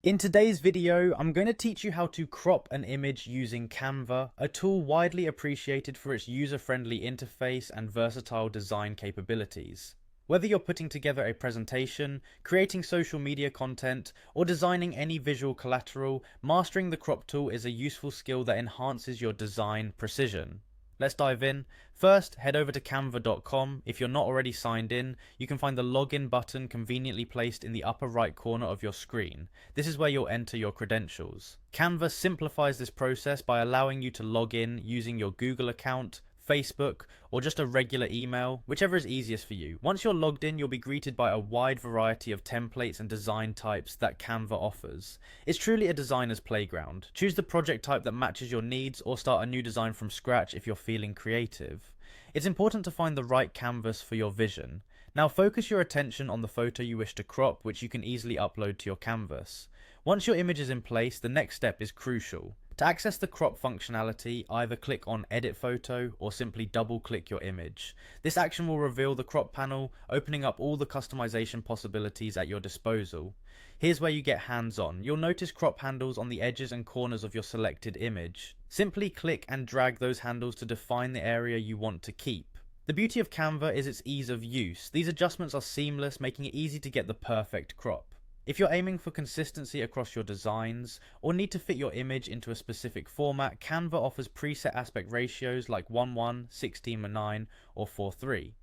In today's video, I'm going to teach you how to crop an image using Canva, a tool widely appreciated for its user-friendly interface and versatile design capabilities. Whether you're putting together a presentation, creating social media content, or designing any visual collateral, mastering the crop tool is a useful skill that enhances your design precision. Let's dive in. First, head over to canva.com. If you're not already signed in, you can find the login button conveniently placed in the upper right corner of your screen. This is where you'll enter your credentials. Canva simplifies this process by allowing you to log in using your Google account, Facebook, or just a regular email, whichever is easiest for you. Once you're logged in, you'll be greeted by a wide variety of templates and design types that Canva offers. It's truly a designer's playground. Choose the project type that matches your needs or start a new design from scratch if you're feeling creative. It's important to find the right canvas for your vision. Now focus your attention on the photo you wish to crop, which you can easily upload to your canvas. Once your image is in place, the next step is crucial. To access the crop functionality, either click on Edit Photo or simply double click your image. This action will reveal the crop panel, opening up all the customization possibilities at your disposal. Here's where you get hands-on. You'll notice crop handles on the edges and corners of your selected image. Simply click and drag those handles to define the area you want to keep. The beauty of Canva is its ease of use. These adjustments are seamless, making it easy to get the perfect crop. If you're aiming for consistency across your designs, or need to fit your image into a specific format, Canva offers preset aspect ratios like 1:1, 16:9, or 4:3.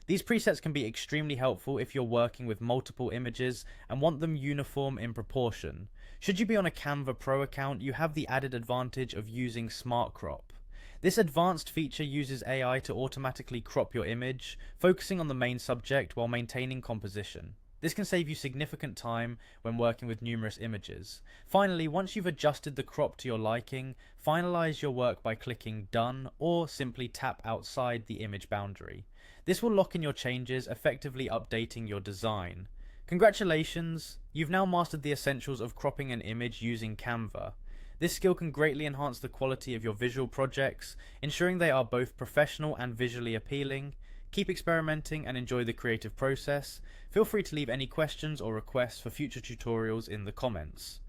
These presets can be extremely helpful if you're working with multiple images and want them uniform in proportion. Should you be on a Canva Pro account, you have the added advantage of using Smart Crop. This advanced feature uses AI to automatically crop your image, focusing on the main subject while maintaining composition. This can save you significant time when working with numerous images. Finally, once you've adjusted the crop to your liking, finalize your work by clicking Done or simply tap outside the image boundary. This will lock in your changes, effectively updating your design. Congratulations! You've now mastered the essentials of cropping an image using Canva. This skill can greatly enhance the quality of your visual projects, ensuring they are both professional and visually appealing. Keep experimenting and enjoy the creative process. Feel free to leave any questions or requests for future tutorials in the comments.